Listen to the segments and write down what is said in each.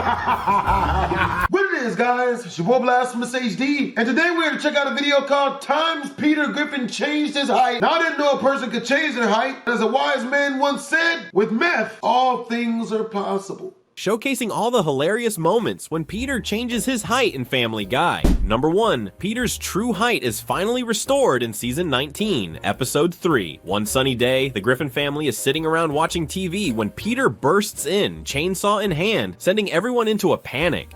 What it is, guys? It's your boy BlastphamousHD, and today we're going to check out a video called Times Peter Griffin Changed His Height. Now, I didn't know a person could change their height. As a wise man once said, with meth, all things are possible. Showcasing all the hilarious moments when Peter changes his height in Family Guy. Number 1. Peter's true height is finally restored in Season 19, Episode 3. One sunny day, the Griffin family is sitting around watching TV when Peter bursts in, chainsaw in hand, sending everyone into a panic.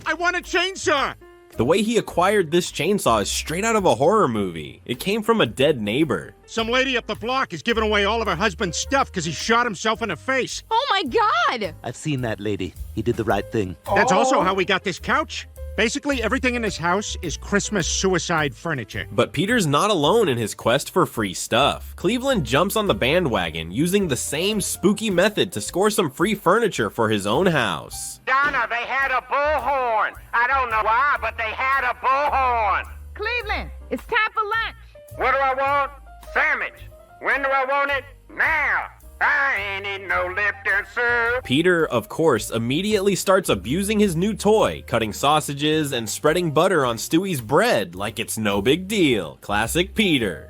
I want a chainsaw! The way he acquired this chainsaw is straight out of a horror movie. It came from a dead neighbor. Some lady up the block is giving away all of her husband's stuff because he shot himself in the face. Oh my God! I've seen that lady. He did the right thing. That's also how we got this couch. Basically, everything in this house is Christmas suicide furniture. But Peter's not alone in his quest for free stuff. Cleveland jumps on the bandwagon, using the same spooky method to score some free furniture for his own house. Donna, they had a bullhorn. I don't know why, but they had a bullhorn. Cleveland, it's time for lunch. What do I want? Sandwich. When do I want it? Now. I ain't eating no Lipton soup. Peter, of course, immediately starts abusing his new toy, cutting sausages and spreading butter on Stewie's bread like it's no big deal. Classic Peter.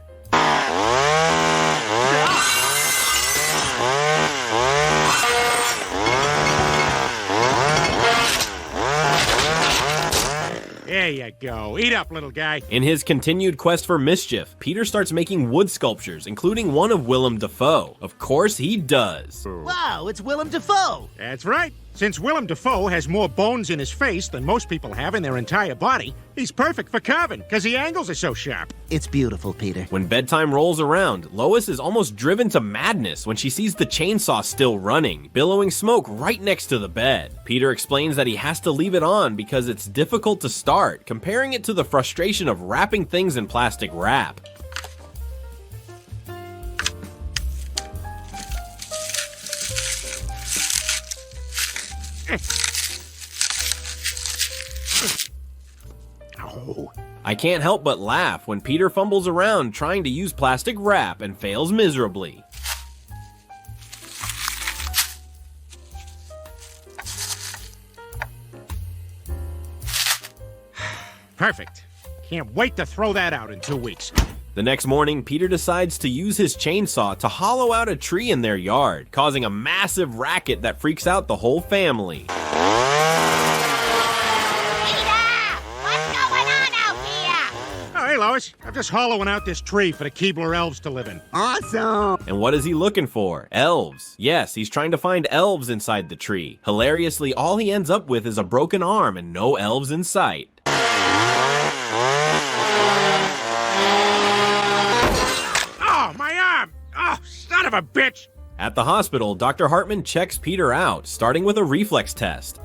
There you go. Eat up, little guy. In his continued quest for mischief, Peter starts making wood sculptures, including one of Willem Dafoe. Of course he does. Wow, it's Willem Dafoe! That's right. Since Willem Dafoe has more bones in his face than most people have in their entire body, he's perfect for carving because the angles are so sharp. It's beautiful, Peter. When bedtime rolls around, Lois is almost driven to madness when she sees the chainsaw still running, billowing smoke right next to the bed. Peter explains that he has to leave it on because it's difficult to start, comparing it to the frustration of wrapping things in plastic wrap. Oh. I can't help but laugh when Peter fumbles around trying to use plastic wrap and fails miserably. Perfect. Can't wait to throw that out in 2 weeks. The next morning, Peter decides to use his chainsaw to hollow out a tree in their yard, causing a massive racket that freaks out the whole family. Hey, Lois, I'm just hollowing out this tree for the Keebler elves to live in. Awesome! And what is he looking for? Elves. Yes, he's trying to find elves inside the tree. Hilariously, all he ends up with is a broken arm and no elves in sight. Oh, my arm! Oh, son of a bitch! At the hospital, Dr. Hartman checks Peter out, starting with a reflex test.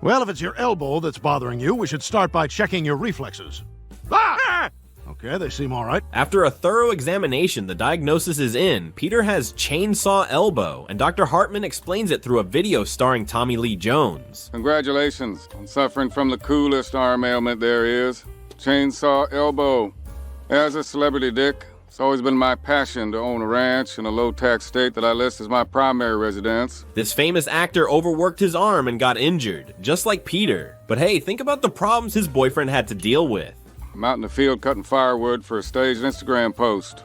Well, if it's your elbow that's bothering you, we should start by checking your reflexes. Ah! Okay, they seem all right. After a thorough examination, the diagnosis is in. Peter has chainsaw elbow, and Dr. Hartman explains it through a video starring Tommy Lee Jones. Congratulations on suffering from the coolest arm ailment there is, chainsaw elbow. As a celebrity dick, it's always been my passion to own a ranch in a low-tax state that I list as my primary residence. This famous actor overworked his arm and got injured, just like Peter. But hey, think about the problems his boyfriend had to deal with. I'm out in the field cutting firewood for a staged Instagram post.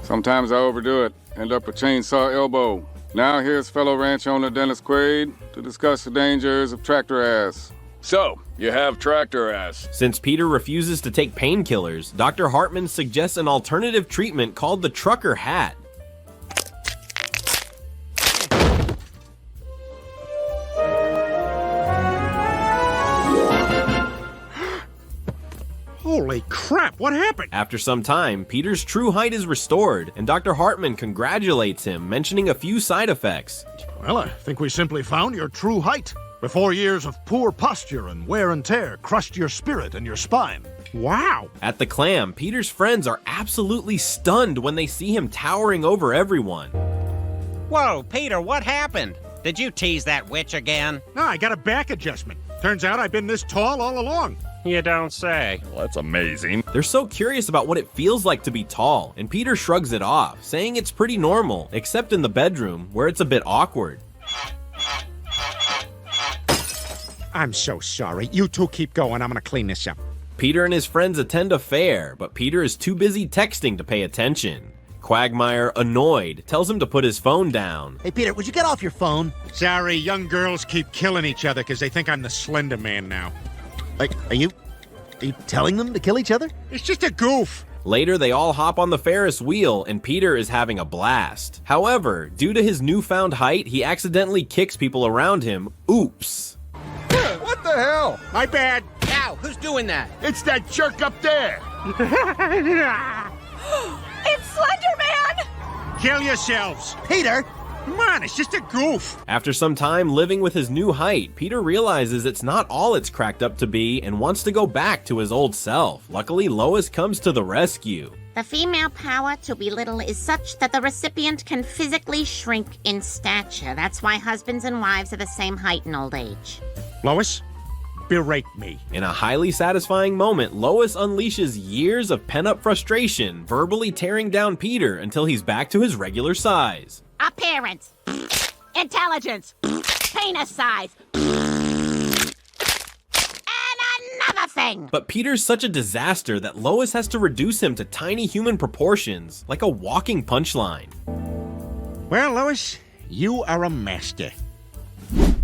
Sometimes I overdo it, end up with chainsaw elbow. Now here's fellow ranch owner Dennis Quaid to discuss the dangers of tractor ass. So, you have tractor ass. Since Peter refuses to take painkillers, Dr. Hartman suggests an alternative treatment called the trucker hat. Holy crap, what happened? After some time, Peter's true height is restored, and Dr. Hartman congratulates him, mentioning a few side effects. Well, I think we simply found your true height. Before years of poor posture and wear and tear crushed your spirit and your spine. Wow. At the clam, Peter's friends are absolutely stunned when they see him towering over everyone. Whoa, Peter, what happened? Did you tease that witch again? No, I got a back adjustment. Turns out I've been this tall all along. You don't say. Well, that's amazing. They're so curious about what it feels like to be tall, and Peter shrugs it off, saying it's pretty normal, except in the bedroom, where it's a bit awkward. I'm so sorry. You two keep going. I'm gonna clean this up. Peter and his friends attend a fair, but Peter is too busy texting to pay attention. Quagmire, annoyed, tells him to put his phone down. Hey, Peter, would you get off your phone? Sorry, young girls keep killing each other because they think I'm the Slender Man now. Like, are you telling them to kill each other? It's just a goof. Later, they all hop on the Ferris wheel, and Peter is having a blast. However, due to his newfound height, he accidentally kicks people around him. Oops. What the hell? My bad. Now, who's doing that? It's that jerk up there. It's Slender Man! Kill yourselves. Peter! Come on, it's just a goof. After some time living with his new height, Peter realizes it's not all it's cracked up to be and wants to go back to his old self. Luckily, Lois comes to the rescue. The female power to belittle is such that the recipient can physically shrink in stature. That's why husbands and wives are the same height in old age. Lois, berate me. In a highly satisfying moment, Lois unleashes years of pent-up frustration, verbally tearing down Peter until he's back to his regular size. Appearance. Intelligence. Penis size. And another thing. But Peter's such a disaster that Lois has to reduce him to tiny human proportions, like a walking punchline. Well, Lois, you are a master.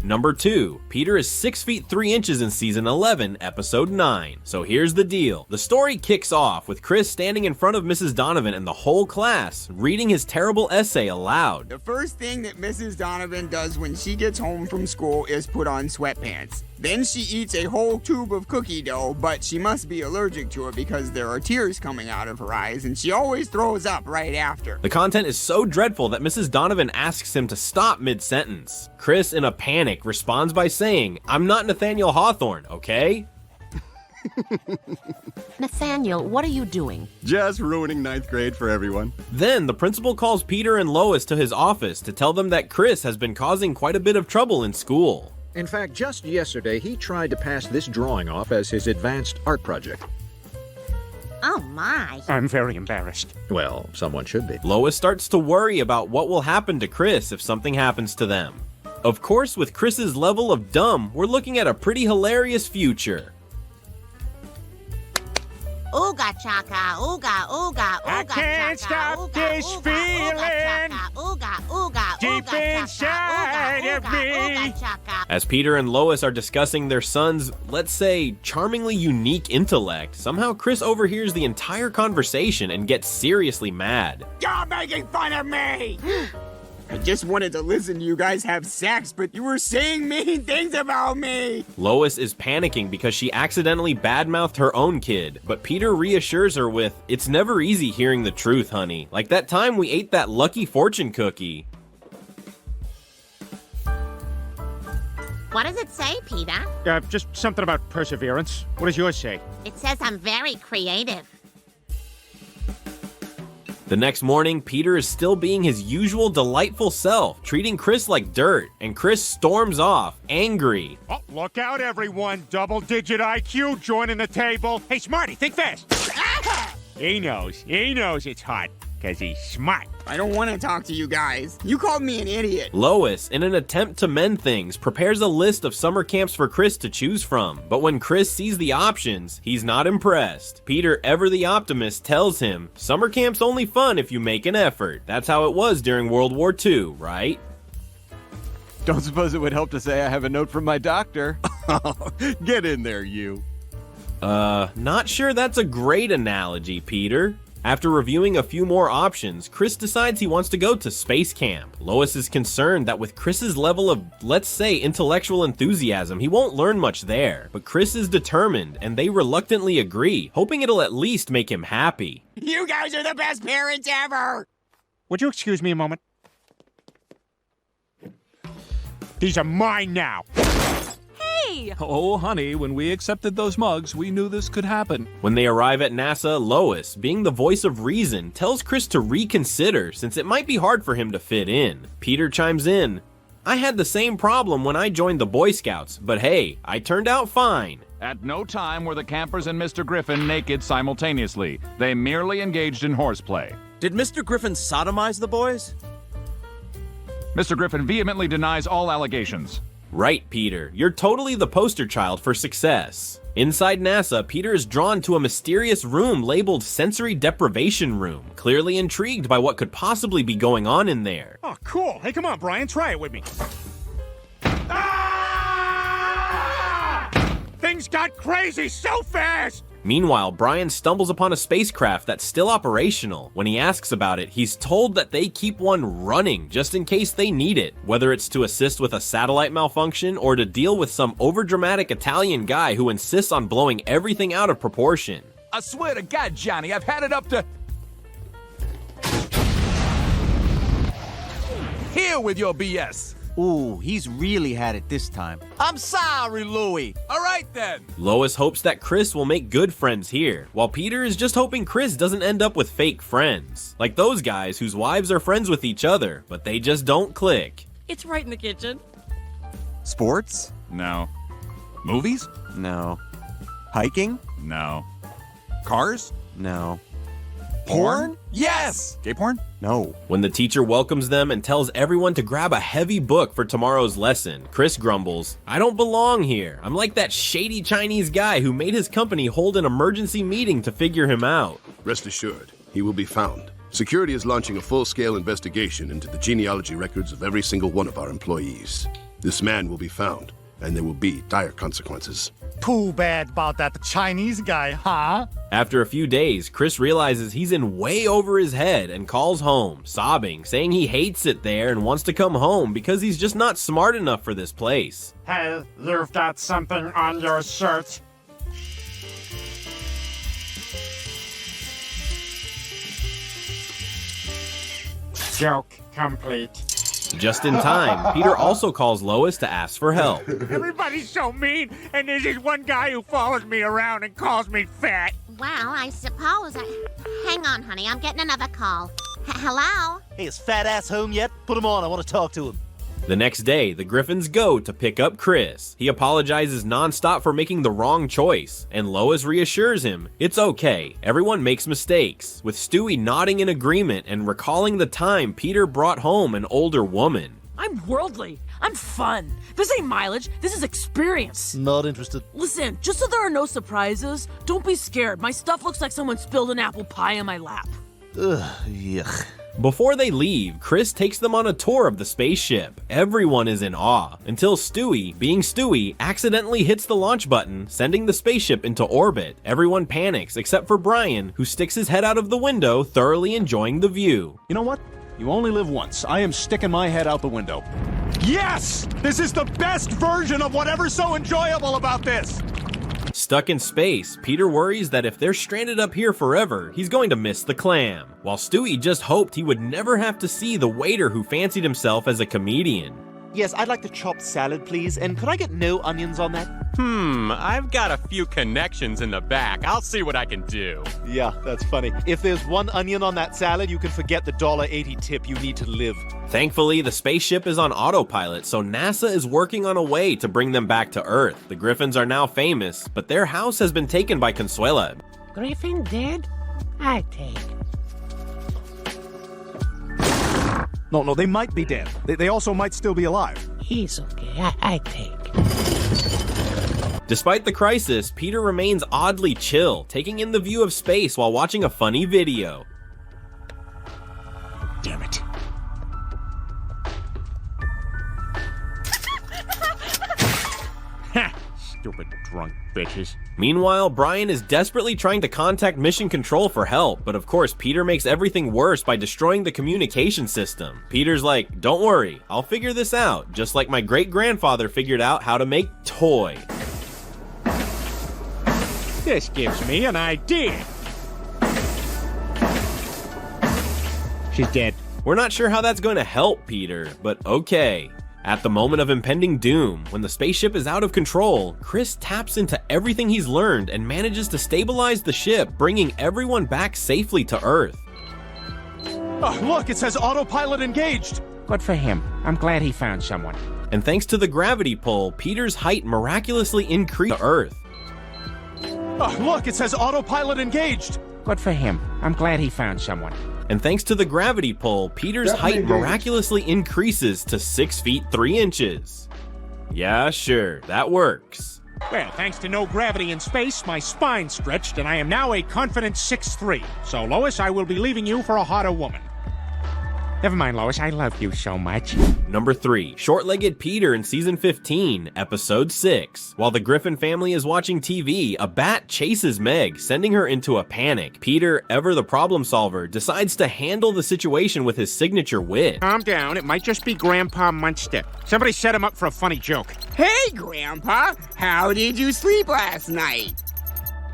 Number 2. Peter is 6 feet 3 inches in season 11, episode 9. So here's the deal. The story kicks off with Chris standing in front of Mrs. Donovan and the whole class, reading his terrible essay aloud. The first thing that Mrs. Donovan does when she gets home from school is put on sweatpants. Then she eats a whole tube of cookie dough, but she must be allergic to it because there are tears coming out of her eyes, and she always throws up right after. The content is so dreadful that Mrs. Donovan asks him to stop mid-sentence. Chris, in a panic, responds by saying, "I'm not Nathaniel Hawthorne, okay?" Nathaniel, what are you doing? Just ruining 9th grade for everyone. Then the principal calls Peter and Lois to his office to tell them that Chris has been causing quite a bit of trouble in school. In fact, just yesterday, he tried to pass this drawing off as his advanced art project. Oh my. I'm very embarrassed. Well, someone should be. Lois starts to worry about what will happen to Chris if something happens to them. Of course, with Chris's level of dumb, we're looking at a pretty hilarious future. Ooga chaka, ooga, ooga, ooga, I can't stop this feeling deep inside of me. As Peter and Lois are discussing their son's, let's say, charmingly unique intellect, somehow Chris overhears the entire conversation and gets seriously mad. You're making fun of me! I just wanted to listen to you guys have sex, but you were saying mean things about me! Lois is panicking because she accidentally badmouthed her own kid, but Peter reassures her with, "It's never easy hearing the truth, honey. Like that time we ate that lucky fortune cookie." What does it say, Peter? Just something about perseverance. What does yours say? It says I'm very creative. The next morning, Peter is still being his usual delightful self, treating Chris like dirt, and Chris storms off, angry. Oh, look out, everyone. Double-digit IQ joining the table. Hey, Smarty, think fast. He knows it's hot, because he's smart. I don't want to talk to you guys. You called me an idiot. Lois, in an attempt to mend things, prepares a list of summer camps for Chris to choose from. But when Chris sees the options, he's not impressed. Peter, ever the optimist, tells him, "Summer camp's only fun if you make an effort." That's how it was during World War II, right? Don't suppose it would help to say I have a note from my doctor. Get in there, you. Not sure that's a great analogy, Peter. After reviewing a few more options, Chris decides he wants to go to space camp. Lois is concerned that with Chris's level of, let's say, intellectual enthusiasm, he won't learn much there. But Chris is determined, and they reluctantly agree, hoping it'll at least make him happy. You guys are the best parents ever! Would you excuse me a moment? These are mine now. Oh, honey, when we accepted those mugs, we knew this could happen. When they arrive at NASA, Lois, being the voice of reason, tells Chris to reconsider since it might be hard for him to fit in. Peter chimes in, "I had the same problem when I joined the Boy Scouts, but hey, I turned out fine." At no time were the campers and Mr. Griffin naked simultaneously. They merely engaged in horseplay. Did Mr. Griffin sodomize the boys? Mr. Griffin vehemently denies all allegations. Right, Peter. You're totally the poster child for success. Inside NASA, Peter is drawn to a mysterious room labeled Sensory Deprivation Room, clearly intrigued by what could possibly be going on in there. Oh, cool. Hey, come on, Brian, try it with me. Things got crazy so fast! Meanwhile, Brian stumbles upon a spacecraft that's still operational. When he asks about it, he's told that they keep one running just in case they need it, whether it's to assist with a satellite malfunction or to deal with some overdramatic Italian guy who insists on blowing everything out of proportion. I swear to God, Johnny, I've had it up to... Here with your BS. Ooh, he's really had it this time. I'm sorry, Louie. All right, then. Lois hopes that Chris will make good friends here, while Peter is just hoping Chris doesn't end up with fake friends. Like those guys whose wives are friends with each other, but they just don't click. It's right in the kitchen. Sports? No. Movies? No. Hiking? No. Cars? No. Porn? Yes! Gay porn? No. When the teacher welcomes them and tells everyone to grab a heavy book for tomorrow's lesson, Chris grumbles, "I don't belong here. I'm like that shady Chinese guy who made his company hold an emergency meeting to figure him out." Rest assured, he will be found. Security is launching a full-scale investigation into the genealogy records of every single one of our employees. This man will be found, and there will be dire consequences. Too bad about that Chinese guy, huh? After a few days, Chris realizes he's in way over his head and calls home, sobbing, saying he hates it there and wants to come home because he's just not smart enough for this place. Hey, you've got something on your shirt. Joke complete. Just in time, Peter also calls Lois to ask for help. Everybody's so mean, and there's this one guy who follows me around and calls me fat. Well, I suppose Hang on, honey, I'm getting another call. Hello? Hey, is Fat Ass home yet? Put him on, I want to talk to him. The next day, the Griffins go to pick up Chris. He apologizes nonstop for making the wrong choice, and Lois reassures him it's okay, everyone makes mistakes, with Stewie nodding in agreement and recalling the time Peter brought home an older woman. I'm worldly. I'm fun. This ain't mileage. This is experience. Not interested. Listen, just so there are no surprises, don't be scared. My stuff looks like someone spilled an apple pie in my lap. Ugh, yuck. Before they leave, Chris takes them on a tour of the spaceship. Everyone is in awe, until Stewie, being Stewie, accidentally hits the launch button, sending the spaceship into orbit. Everyone panics, except for Brian, who sticks his head out of the window, thoroughly enjoying the view. You know what? You only live once. I am sticking my head out the window. Yes! This is the best version of whatever's so enjoyable about this! Stuck in space, Peter worries that if they're stranded up here forever, he's going to miss the clam, while Stewie just hoped he would never have to see the waiter who fancied himself as a comedian. Yes, I'd like the chopped salad, please, and could I get no onions on that? I've got a few connections in the back. I'll see what I can do. Yeah, that's funny. If there's one onion on that salad, you can forget the $1.80 tip you need to live. Thankfully, the spaceship is on autopilot, so NASA is working on a way to bring them back to Earth. The Griffins are now famous, but their house has been taken by Consuela. Griffin dead? I take. No, they might be dead. They also might still be alive. He's okay. I take. Despite the crisis, Peter remains oddly chill, taking in the view of space while watching a funny video. Damn it. Stupid drunk bitches. Meanwhile, Brian is desperately trying to contact Mission Control for help, but of course Peter makes everything worse by destroying the communication system. Peter's like, don't worry, I'll figure this out, just like my great-grandfather figured out how to make toy. This gives me an idea. She's dead. We're not sure how that's going to help Peter, but okay. At the moment of impending doom, when the spaceship is out of control, Chris taps into everything he's learned and manages to stabilize the ship, bringing everyone back safely to Earth. Oh, look, it says autopilot engaged. Good for him. I'm glad he found someone. And thanks to the gravity pull, Peter's height miraculously increased to Earth. Oh, look, it says autopilot engaged. Good for him. I'm glad he found someone. And thanks to the gravity pull, Peter's height miraculously increases to 6 feet 3 inches. Yeah, sure, that works. Well, thanks to no gravity in space, my spine stretched, and I am now a confident 6'3". So, Lois, I will be leaving you for a hotter woman. Never mind, Lois, I love you so much. Number 3, Short-Legged Peter in Season 15, Episode 6. While the Griffin family is watching TV, a bat chases Meg, sending her into a panic. Peter, ever the problem solver, decides to handle the situation with his signature wit. Calm down, it might just be Grandpa Munster. Somebody set him up for a funny joke. Hey, Grandpa, how did you sleep last night?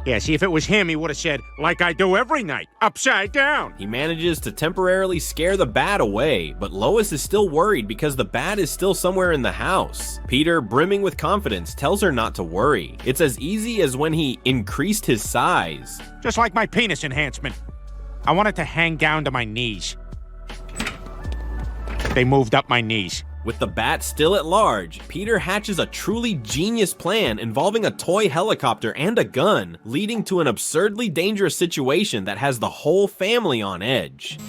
Yeah, see, if it was him, he would have said, like I do every night, upside down. He manages to temporarily scare the bat away, but Lois is still worried because the bat is still somewhere in the house. Peter, brimming with confidence, tells her not to worry. It's as easy as when he increased his size. Just like my penis enhancement. I want it to hang down to my knees. They moved up my knees. With the bat still at large, Peter hatches a truly genius plan involving a toy helicopter and a gun, leading to an absurdly dangerous situation that has the whole family on edge.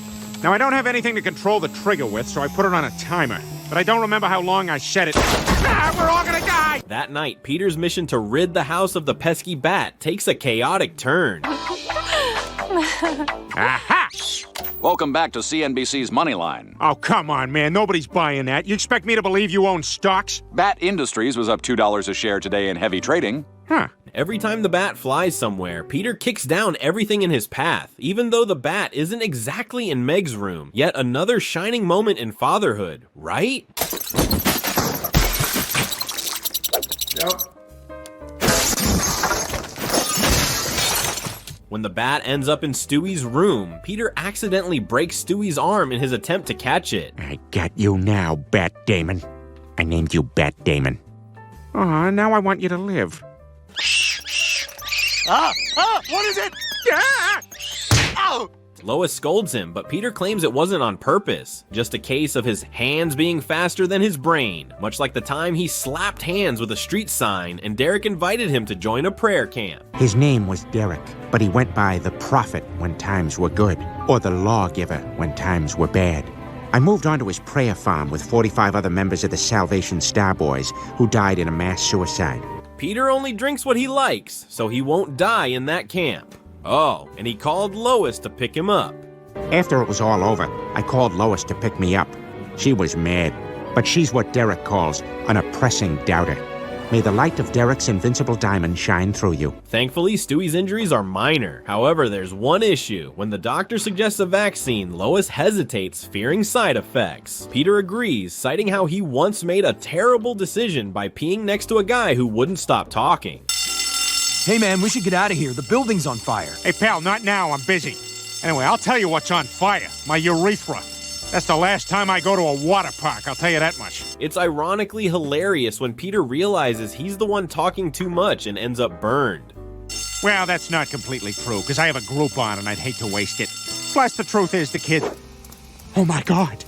Now, I don't have anything to control the trigger with, so I put it on a timer. But I don't remember how long I set it. We're all gonna die! That night, Peter's mission to rid the house of the pesky bat takes a chaotic turn. Aha! Welcome back to CNBC's Moneyline. Oh, come on, man. Nobody's buying that. You expect me to believe you own stocks? Bat Industries was up $2 a share today in heavy trading. Huh. Every time the bat flies somewhere, Peter kicks down everything in his path, even though the bat isn't exactly in Meg's room. Yet another shining moment in fatherhood, right? Yep. When the bat ends up in Stewie's room, Peter accidentally breaks Stewie's arm in his attempt to catch it. I got you now, Bat Damon. I named you Bat Damon. Aw, now I want you to live. What is it? Ah! Ow! Lois scolds him, but Peter claims it wasn't on purpose, just a case of his hands being faster than his brain, much like the time he slapped hands with a street sign and Derek invited him to join a prayer camp. His name was Derek, but he went by the Prophet when times were good, or the Lawgiver when times were bad. I moved onto his prayer farm with 45 other members of the Salvation Star Boys who died in a mass suicide. Peter only drinks what he likes, so he won't die in that camp. Oh, and he called Lois to pick him up. After it was all over, I called Lois to pick me up. She was mad, but she's what Derek calls an oppressing doubter. May the light of Derek's invincible diamond shine through you. Thankfully, Stewie's injuries are minor. However, there's one issue. When the doctor suggests a vaccine, Lois hesitates, fearing side effects. Peter agrees, citing how he once made a terrible decision by peeing next to a guy who wouldn't stop talking. Hey man, we should get out of here. The building's on fire. Hey pal, not now, I'm busy. Anyway, I'll tell you what's on fire. My urethra. That's the last time I go to a water park, I'll tell you that much. It's ironically hilarious when Peter realizes he's the one talking too much and ends up burned. Well, that's not completely true, because I have a Groupon and I'd hate to waste it. Plus, the truth is, the kid... Oh my God.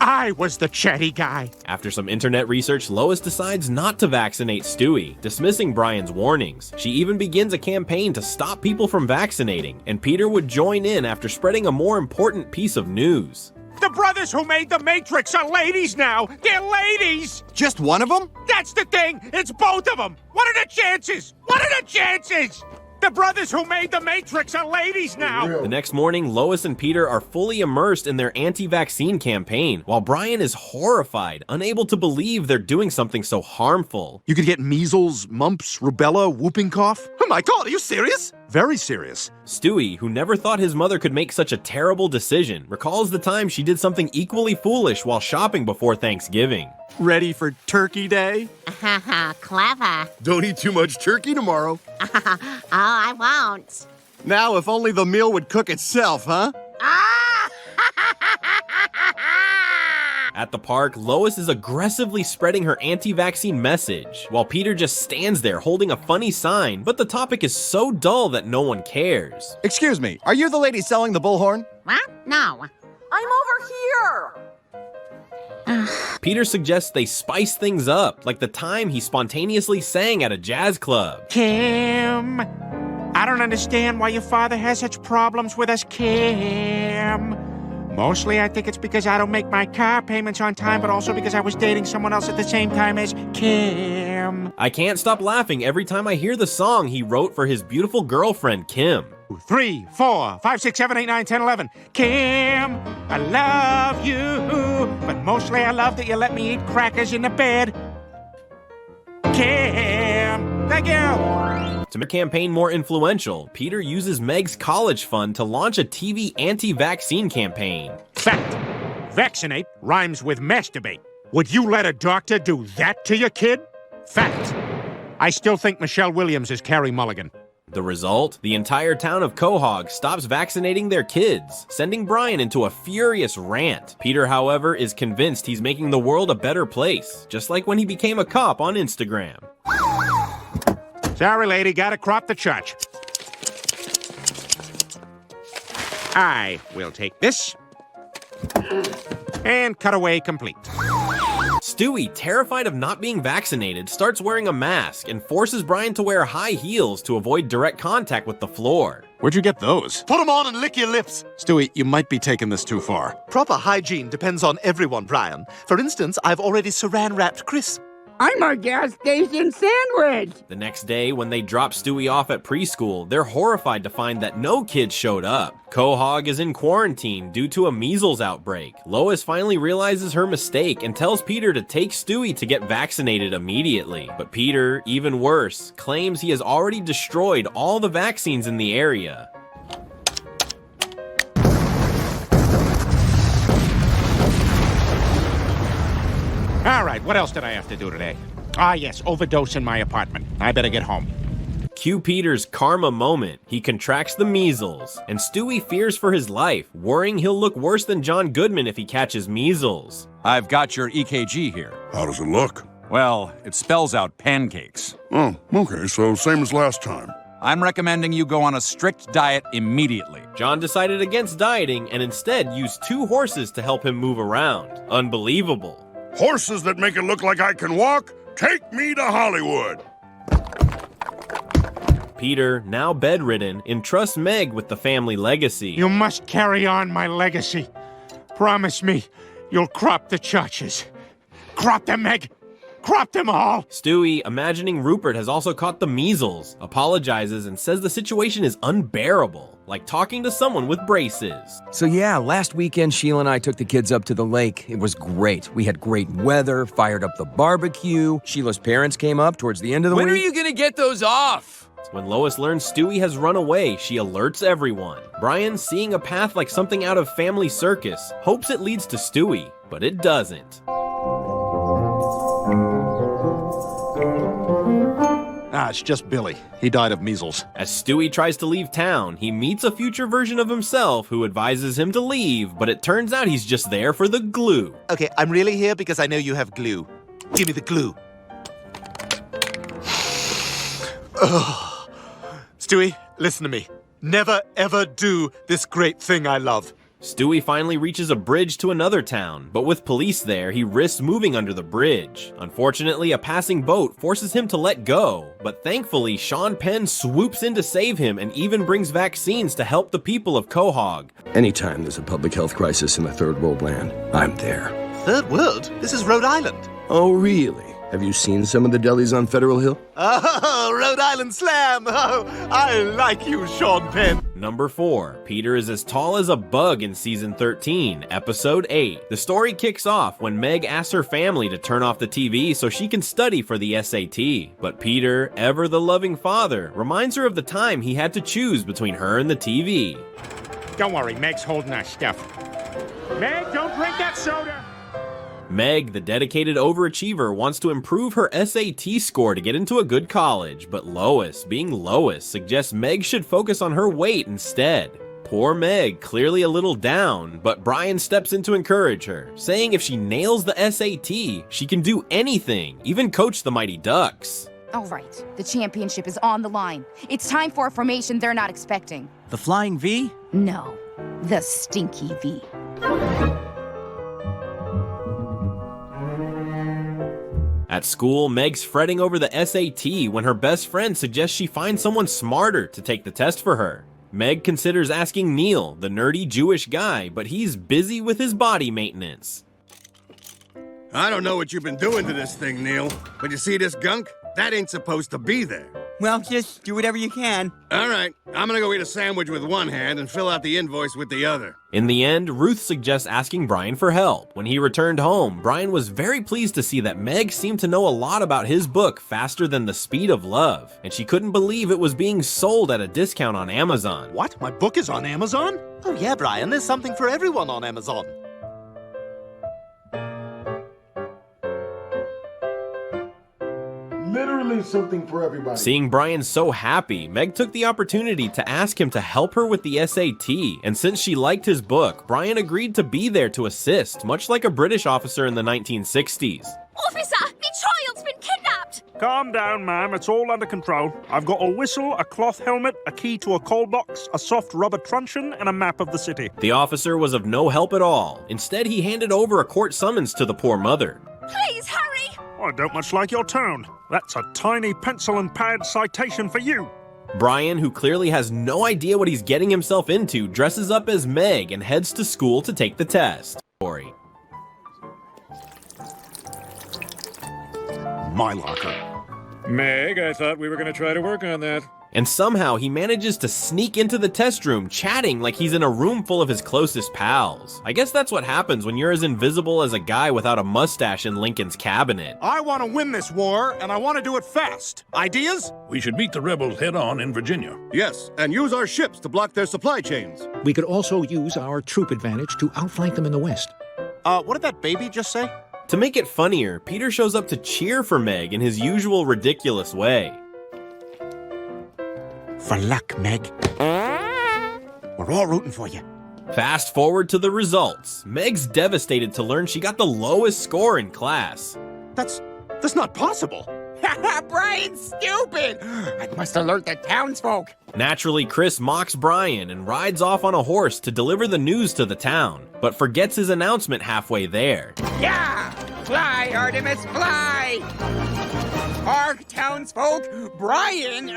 I was the chatty guy. After some internet research, Lois decides not to vaccinate Stewie, dismissing Brian's warnings. She even begins a campaign to stop people from vaccinating, and Peter would join in after spreading a more important piece of news. The brothers who made the Matrix are ladies now. They're ladies. Just one of them? That's the thing. It's both of them. What are the chances? What are the chances? The brothers who made the Matrix are ladies now! The next morning, Lois and Peter are fully immersed in their anti-vaccine campaign, while Brian is horrified, unable to believe they're doing something so harmful. You could get measles, mumps, rubella, whooping cough. Oh my God, are you serious? Very serious. Stewie, who never thought his mother could make such a terrible decision, recalls the time she did something equally foolish while shopping before Thanksgiving. Ready for Turkey Day? Haha, clever. Don't eat too much turkey tomorrow. Oh, I won't. Now, if only the meal would cook itself, huh? At the park, Lois is aggressively spreading her anti-vaccine message, while Peter just stands there holding a funny sign, but the topic is so dull that no one cares. Excuse me, are you the lady selling the bullhorn? What? No. I'm over here! Peter suggests they spice things up, like the time he spontaneously sang at a jazz club. Kim, don't understand why your father has such problems with us, Kim. Mostly, I think it's because I don't make my car payments on time, but also because I was dating someone else at the same time as Kim. I can't stop laughing every time I hear the song he wrote for his beautiful girlfriend, Kim. 3, 4, 5, 6, 7, 8, 9, 10, 11. Kim, I love you, but mostly I love that you let me eat crackers in the bed. Kim, thank you. To make the campaign more influential, Peter uses Meg's college fund to launch a TV anti-vaccine campaign. Fact. Vaccinate rhymes with masturbate. Would you let a doctor do that to your kid? Fact. I still think Michelle Williams is Carey Mulligan. The result? The entire town of Quahog stops vaccinating their kids, sending Brian into a furious rant. Peter, however, is convinced he's making the world a better place, just like when he became a cop on Instagram. Sorry, lady, gotta crop the church. I will take this and cut away complete. Stewie, terrified of not being vaccinated, starts wearing a mask and forces Brian to wear high heels to avoid direct contact with the floor. Where'd you get those? Put them on and lick your lips. Stewie, you might be taking this too far. Proper hygiene depends on everyone, Brian. For instance, I've already saran-wrapped Chris. I'm a gas station sandwich! The next day, when they drop Stewie off at preschool, they're horrified to find that no kids showed up. Quahog is in quarantine due to a measles outbreak. Lois finally realizes her mistake and tells Peter to take Stewie to get vaccinated immediately. But Peter, even worse, claims he has already destroyed all the vaccines in the area. All right, what else did I have to do today? Ah, yes, overdose in my apartment. I better get home. Cue Peter's karma moment. He contracts the measles, and Stewie fears for his life, worrying he'll look worse than John Goodman if he catches measles. I've got your EKG here. How does it look? Well, it spells out pancakes. Oh, okay, so same as last time. I'm recommending you go on a strict diet immediately. John decided against dieting and instead used 2 horses to help him move around. Unbelievable. Horses that make it look like I can walk? Take me to Hollywood! Peter, now bedridden, entrusts Meg with the family legacy. You must carry on my legacy. Promise me you'll crop the churches. Crop them, Meg! Crop them all! Stewie, imagining Rupert has also caught the measles, apologizes and says the situation is unbearable, like talking to someone with braces. So yeah, last weekend Sheila and I took the kids up to the lake. It was great. We had great weather, fired up the barbecue. Sheila's parents came up towards the end of the week. When are you gonna get those off? When Lois learns Stewie has run away, she alerts everyone. Brian, seeing a path like something out of Family Circus, hopes it leads to Stewie, but it doesn't. It's just Billy. He died of measles. As Stewie tries to leave town, he meets a future version of himself who advises him to leave, but it turns out he's just there for the glue. Okay, I'm really here because I know you have glue. Give me the glue. Stewie, listen to me. Never, ever do this great thing I love. Stewie finally reaches a bridge to another town, but with police there, he risks moving under the bridge. Unfortunately, a passing boat forces him to let go, but thankfully, Sean Penn swoops in to save him and even brings vaccines to help the people of Quahog. Anytime there's a public health crisis in a third world land, I'm there. Third world? This is Rhode Island. Oh, really? Have you seen some of the delis on Federal Hill? Oh, Rhode Island Slam! Oh, I like you, Sean Penn. Number 4. Peter is as tall as a bug in Season 13, Episode 8. The story kicks off when Meg asks her family to turn off the TV so she can study for the SAT. But Peter, ever the loving father, reminds her of the time he had to choose between her and the TV. Don't worry, Meg's holding our stuff. Meg, don't drink that soda! Meg, the dedicated overachiever, wants to improve her SAT score to get into a good college, but Lois, being Lois, suggests Meg should focus on her weight instead. Poor Meg, clearly a little down, but Brian steps in to encourage her, saying if she nails the SAT, she can do anything, even coach the Mighty Ducks. All right, the championship is on the line. It's time for a formation they're not expecting. The Flying V? No, the Stinky V. At school, Meg's fretting over the SAT when her best friend suggests she find someone smarter to take the test for her. Meg considers asking Neil, the nerdy Jewish guy, but he's busy with his body maintenance. I don't know what you've been doing to this thing, Neil, but you see this gunk? That ain't supposed to be there. Well, just do whatever you can. All right, I'm gonna go eat a sandwich with one hand and fill out the invoice with the other. In the end, Ruth suggests asking Brian for help. When he returned home, Brian was very pleased to see that Meg seemed to know a lot about his book faster than the speed of love, and she couldn't believe it was being sold at a discount on Amazon. What? My book is on Amazon? Oh yeah, Brian, there's something for everyone on Amazon. Literally something for everybody. Seeing Brian so happy, Meg took the opportunity to ask him to help her with the SAT, and since she liked his book, Brian agreed to be there to assist, much like a British officer in the 1960s. Officer, me child's been kidnapped! Calm down, ma'am. It's all under control. I've got a whistle, a cloth helmet, a key to a coal box, a soft rubber truncheon, and a map of the city. The officer was of no help at all. Instead, he handed over a court summons to the poor mother. Please hurry! I don't much like your tone. That's a tiny pencil and pad citation for you. Brian, who clearly has no idea what he's getting himself into, dresses up as Meg and heads to school to take the test. My locker. Meg, I thought we were going to try to work on that. And somehow he manages to sneak into the test room, chatting like he's in a room full of his closest pals. I guess that's what happens when you're as invisible as a guy without a mustache in Lincoln's cabinet. I want to win this war, and I want to do it fast. Ideas? We should meet the rebels head-on in Virginia. Yes, and use our ships to block their supply chains. We could also use our troop advantage to outflank them in the west. What did that baby just say? To make it funnier, Peter shows up to cheer for Meg in his usual ridiculous way. For luck, Meg. We're all rooting for you. Fast forward to the results. Meg's devastated to learn she got the lowest score in class. That's not possible. Brian's stupid! I must alert the townsfolk. Naturally, Chris mocks Brian and rides off on a horse to deliver the news to the town, but forgets his announcement halfway there. Yeah! Fly, Artemis, fly! Hark, townsfolk! Brian,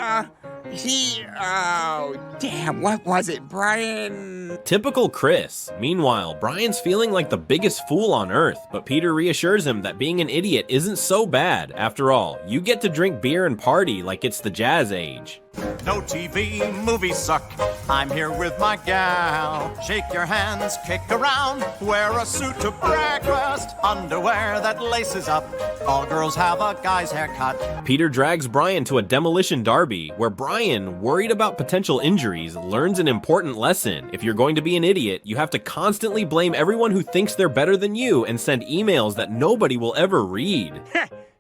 oh, damn, what was it, Brian? Typical Chris. Meanwhile, Brian's feeling like the biggest fool on earth, but Peter reassures him that being an idiot isn't so bad. After all, you get to drink beer and party like it's the jazz age. No TV, movies suck. I'm here with my gal. Shake your hands, kick around. Wear a suit to breakfast. Underwear that laces up. All girls have a guy's haircut. Peter drags Brian to a demolition derby, where Brian, worried about potential injuries, learns an important lesson. If you're going to be an idiot, you have to constantly blame everyone who thinks they're better than you and send emails that nobody will ever read.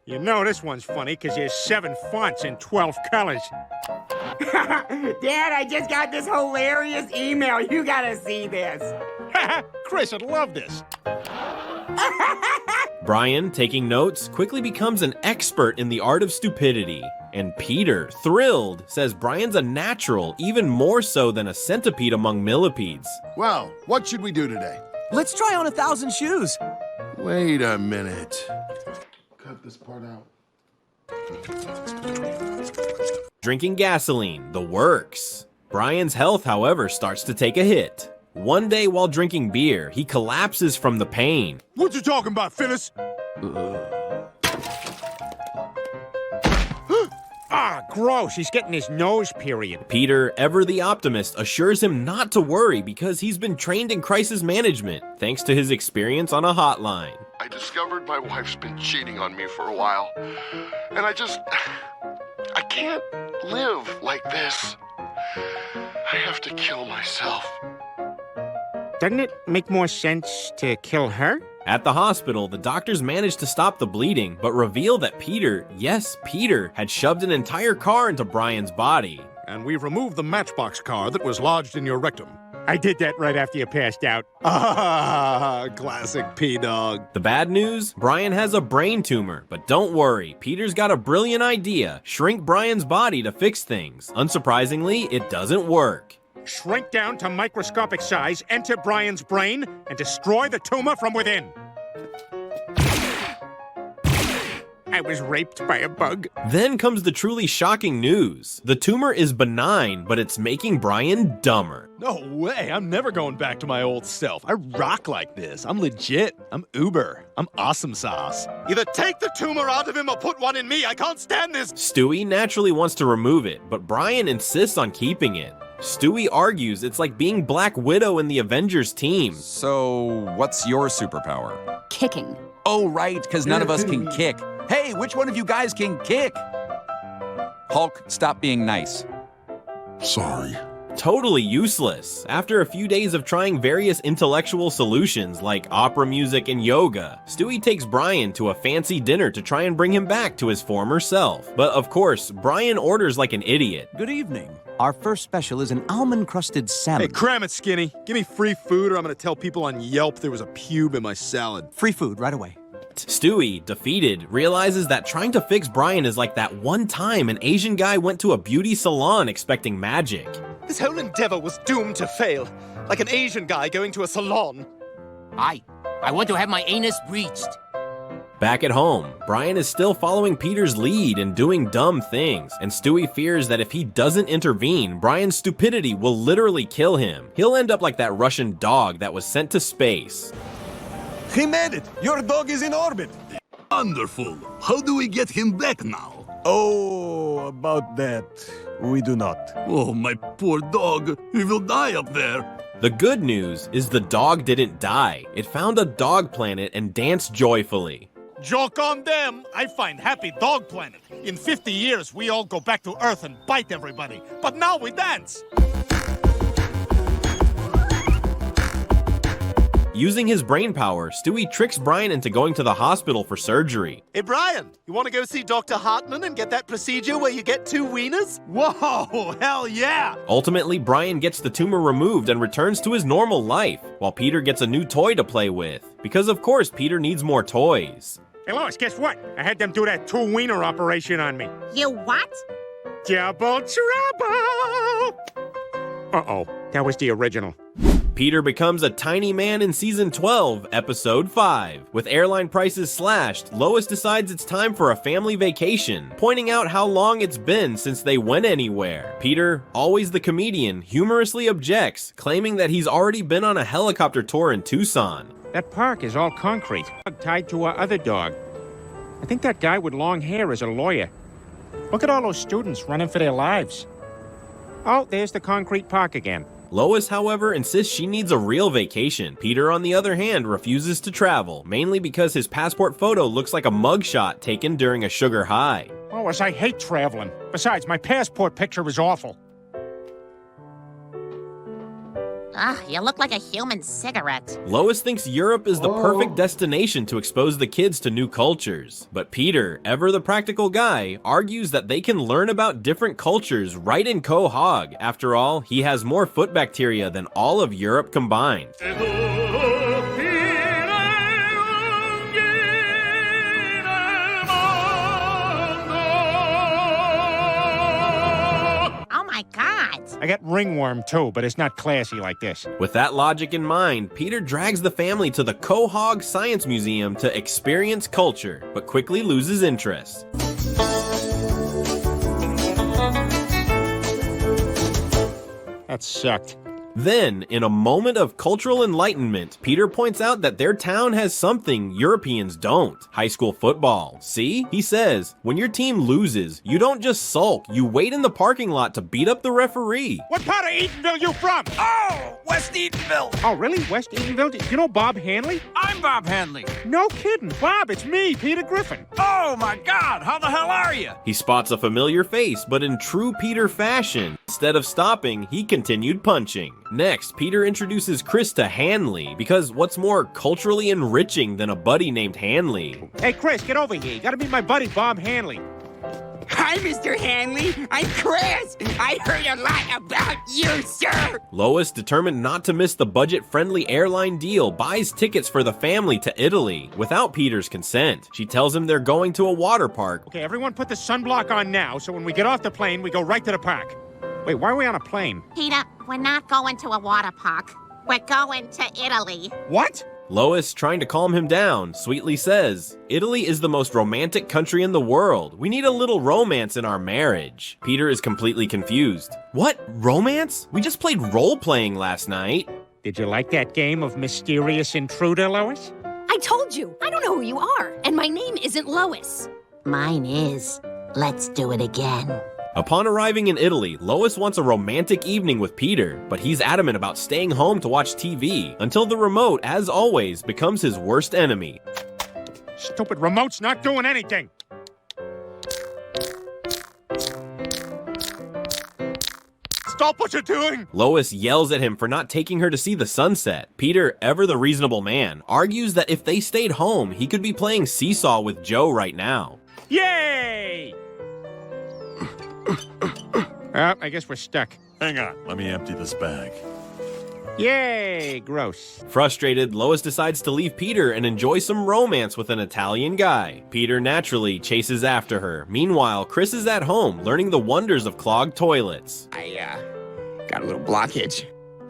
You know this one's funny because there's 7 fonts in 12 colors. Dad, I just got this hilarious email. You gotta see this. Chris, I'd love this. Brian, taking notes, quickly becomes an expert in the art of stupidity. And Peter, thrilled, says Brian's a natural, even more so than a centipede among millipedes. Well, what should we do today? Let's try on 1,000 shoes. Wait a minute. Cut this part out. Drinking gasoline, the works. Brian's health, however, starts to take a hit. One day while drinking beer, he collapses from the pain. What you talking about, Phyllis? Ah, gross. He's getting his nose period. Peter, ever the optimist, assures him not to worry because he's been trained in crisis management, thanks to his experience on a hotline. I discovered my wife's been cheating on me for a while, and I can't live like this. I have to kill myself. Doesn't it make more sense to kill her? At the hospital, the doctors managed to stop the bleeding, but reveal that Peter, yes, Peter, had shoved an entire car into Brian's body. And we removed the matchbox car that was lodged in your rectum. I did that right after you passed out. Ah, classic P-Dog. The bad news? Brian has a brain tumor, but don't worry, Peter's got a brilliant idea. Shrink Brian's body to fix things. Unsurprisingly, it doesn't work. Shrink down to microscopic size, enter Brian's brain, and destroy the tumor from within. I was raped by a bug. Then comes the truly shocking news. The tumor is benign, but it's making Brian dumber. No way, I'm never going back to my old self. I rock like this. I'm legit. I'm uber. I'm awesome sauce. Either take the tumor out of him or put one in me. I can't stand this. Stewie naturally wants to remove it, but Brian insists on keeping it. Stewie argues it's like being Black Widow in the Avengers team. So, what's your superpower? Kicking. Oh, right, because none of us can kick. Hey, which one of you guys can kick? Hulk, stop being nice. Sorry. Totally useless. After a few days of trying various intellectual solutions like opera music and yoga, Stewie takes Brian to a fancy dinner to try and bring him back to his former self. But of course, Brian orders like an idiot. Good evening. Our first special is an almond-crusted salmon. Hey, cram it, Skinny. Give me free food or I'm gonna tell people on Yelp there was a pube in my salad. Free food right away. Stewie, defeated, realizes that trying to fix Brian is like that one time an Asian guy went to a beauty salon expecting magic. This whole endeavor was doomed to fail. Like an Asian guy going to a salon. I want to have my anus breached. Back at home, Brian is still following Peter's lead and doing dumb things, and Stewie fears that if he doesn't intervene, Brian's stupidity will literally kill him. He'll end up like that Russian dog that was sent to space. He made it! Your dog is in orbit! Wonderful. How do we get him back now? Oh, about that, we do not. Oh, my poor dog. He will die up there. The good news is the dog didn't die. It found a dog planet and danced joyfully. Joke on them. I find happy dog planet. In 50 years, we all go back to Earth and bite everybody. But now we dance. Using his brain power, Stewie tricks Brian into going to the hospital for surgery. Hey, Brian, you want to go see Dr. Hartman and get that procedure where you get 2 wieners? Whoa, hell yeah! Ultimately, Brian gets the tumor removed and returns to his normal life, while Peter gets a new toy to play with. Because of course, Peter needs more toys. Hey, Lois, guess what? I had them do that 2-wiener operation on me. You what? Double trouble! Uh-oh, that was the original. Peter becomes a tiny man in Season 12, Episode 5. With airline prices slashed, Lois decides it's time for a family vacation, pointing out how long it's been since they went anywhere. Peter, always the comedian, humorously objects, claiming that he's already been on a helicopter tour in Tucson. That park is all concrete, tied to our other dog. I think that guy with long hair is a lawyer. Look at all those students running for their lives. Oh, there's the concrete park again. Lois, however, insists she needs a real vacation. Peter, on the other hand, refuses to travel, mainly because his passport photo looks like a mugshot taken during a sugar high. Lois, I hate traveling. Besides, my passport picture is awful. You look like a human cigarette. Lois thinks Europe is the perfect destination to expose the kids to new cultures. But Peter, ever the practical guy, argues that they can learn about different cultures right in Quahog. After all, he has more foot bacteria than all of Europe combined. I got ringworm too, but it's not classy like this. With that logic in mind, Peter drags the family to the Quahog Science Museum to experience culture, but quickly loses interest. That sucked. Then, in a moment of cultural enlightenment, Peter points out that their town has something Europeans don't. High school football. See? He says, when your team loses, you don't just sulk, you wait in the parking lot to beat up the referee. What part of Eatonville you from? Oh, West Eatonville. Oh, really? West Eatonville? You know Bob Hanley? I'm Bob Hanley. No kidding. Bob, it's me, Peter Griffin. Oh, my God. How the hell are you? He spots a familiar face, but in true Peter fashion. Instead of stopping, he continued punching. Next, Peter introduces Chris to Hanley, because what's more culturally enriching than a buddy named Hanley? Hey, Chris, get over here. You gotta meet my buddy, Bob Hanley. Hi, Mr. Hanley. I'm Chris. I heard a lot about you, sir. Lois, determined not to miss the budget-friendly airline deal, buys tickets for the family to Italy without Peter's consent. She tells him they're going to a water park. Okay, everyone put the sunblock on now, so when we get off the plane, we go right to the park. Wait, why are we on a plane? Peter, we're not going to a water park. We're going to Italy. What? Lois, trying to calm him down, sweetly says, "Italy is the most romantic country in the world. We need a little romance in our marriage." Peter is completely confused. What? Romance? We just played role-playing last night. Did you like that game of Mysterious Intruder, Lois? I told you, I don't know who you are, and my name isn't Lois. Mine is. Let's do it again. Upon arriving in Italy, Lois wants a romantic evening with Peter, but he's adamant about staying home to watch TV, until the remote, as always, becomes his worst enemy. Stupid remote's not doing anything. Stop what you're doing! Lois yells at him for not taking her to see the sunset. Peter, ever the reasonable man, argues that if they stayed home, he could be playing seesaw with Joe right now. Yay! Well, I guess we're stuck. Hang on, let me empty this bag. Yay, gross. Frustrated, Lois decides to leave Peter and enjoy some romance with an Italian guy. Peter naturally chases after her. Meanwhile, Chris is at home, learning the wonders of clogged toilets. I got a little blockage.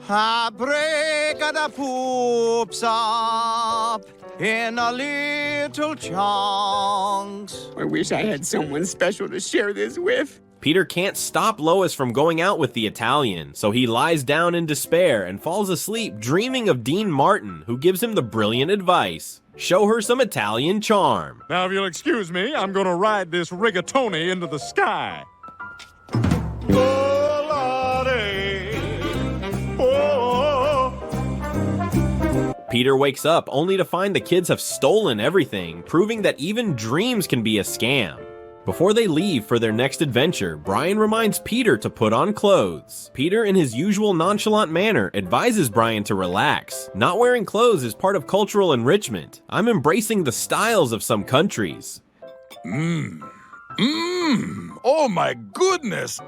I break the poops up in a little chunks. I wish I had someone special to share this with. Peter can't stop Lois from going out with the Italian, so he lies down in despair and falls asleep dreaming of Dean Martin, who gives him the brilliant advice: show her some Italian charm. Now, if you'll excuse me, I'm gonna ride this rigatoni into the sky. Peter wakes up only to find the kids have stolen everything, proving that even dreams can be a scam. Before they leave for their next adventure, Brian reminds Peter to put on clothes. Peter, in his usual nonchalant manner, advises Brian to relax. Not wearing clothes is part of cultural enrichment. I'm embracing the styles of some countries. Oh my goodness!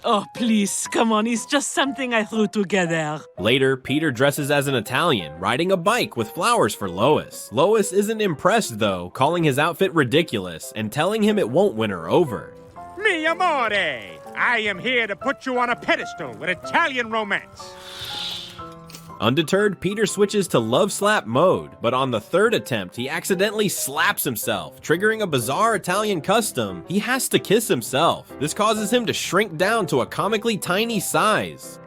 Oh, please, come on, it's just something I threw together. Later, Peter dresses as an Italian, riding a bike with flowers for Lois. Lois isn't impressed, though, calling his outfit ridiculous and telling him it won't win her over. Mi amore, I am here to put you on a pedestal with Italian romance. Undeterred, Peter switches to love slap mode, but on the third attempt, he accidentally slaps himself, triggering a bizarre Italian custom. He has to kiss himself. This causes him to shrink down to a comically tiny size.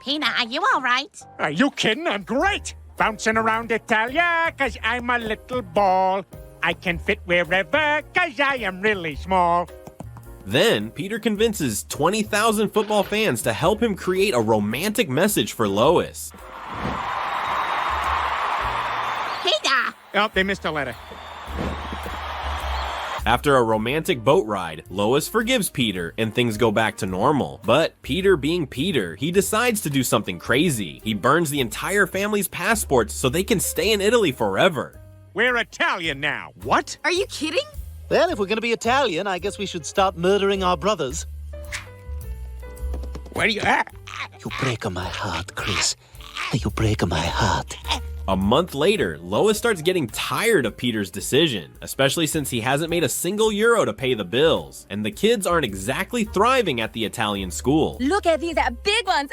Peter, are you all right? Are you kidding? I'm great! Bouncing around Italia, 'cause I'm a little ball. I can fit wherever, 'cause I am really small. Then, Peter convinces 20,000 football fans to help him create a romantic message for Lois. Peter! Oh, they missed a letter. After a romantic boat ride, Lois forgives Peter and things go back to normal. But Peter being Peter, he decides to do something crazy. He burns the entire family's passports so they can stay in Italy forever. We're Italian now. What? Are you kidding? Well, if we're going to be Italian, I guess we should start murdering our brothers. Where are you at? You break my heart, Chris. You break my heart. A month later, Lois starts getting tired of Peter's decision, especially since he hasn't made a single euro to pay the bills, and the kids aren't exactly thriving at the Italian school. Look at these big ones.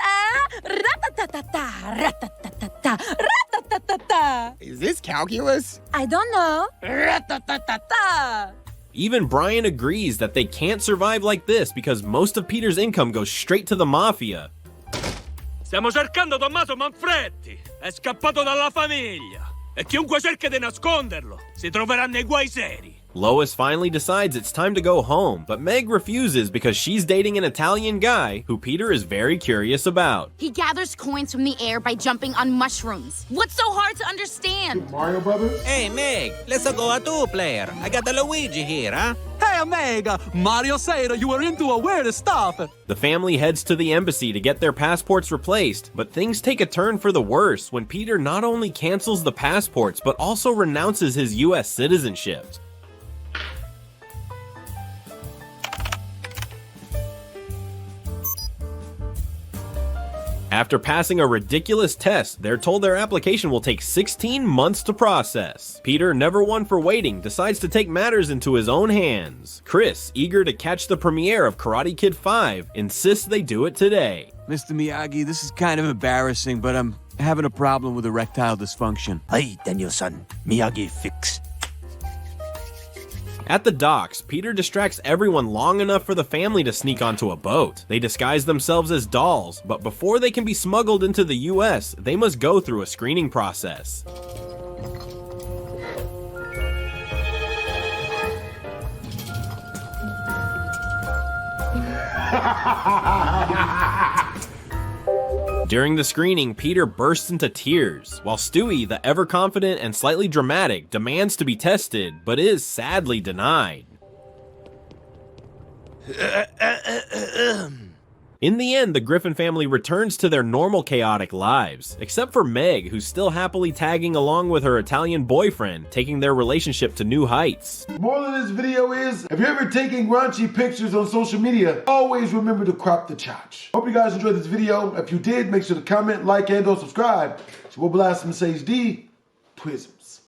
Rat-ta-ta-ta-ta, rat-ta-ta-ta-ta, rat-ta-ta-ta-ta. Is this calculus? I don't know. Rat-ta-ta-ta-ta. Even Brian agrees that they can't survive like this because most of Peter's income goes straight to the mafia. Stiamo cercando Tommaso Manfretti. È scappato dalla famiglia. E chiunque cerca di nasconderlo si troverà nei guai seri. Lois finally decides it's time to go home, but Meg refuses because she's dating an Italian guy who Peter is very curious about. He gathers coins from the air by jumping on mushrooms. What's so hard to understand? Mario Brothers? Hey, Meg, let's go a two-player. I got the Luigi here, huh? Hey, Meg, Mario said you were into a weird stuff. The family heads to the embassy to get their passports replaced, but things take a turn for the worse when Peter not only cancels the passports, but also renounces his US citizenship. After passing a ridiculous test, they're told their application will take 16 months to process. Peter, never one for waiting, decides to take matters into his own hands. Chris, eager to catch the premiere of Karate Kid 5, insists they do it today. Mr. Miyagi, this is kind of embarrassing, but I'm having a problem with erectile dysfunction. Hey, Daniel-san. Miyagi fix. At the docks, Peter distracts everyone long enough for the family to sneak onto a boat. They disguise themselves as dolls, but before they can be smuggled into the US, they must go through a screening process. During the screening, Peter bursts into tears, while Stewie, the ever-confident and slightly dramatic, demands to be tested, but is sadly denied. In the end, the Griffin family returns to their normal chaotic lives, except for Meg, who's still happily tagging along with her Italian boyfriend, taking their relationship to new heights. The moral of this video is, if you're ever taking raunchy pictures on social media, always remember to crop the chotch. Hope you guys enjoyed this video. If you did, make sure to comment, like, and or subscribe. It's your boy BlastphamousHD. Twisms.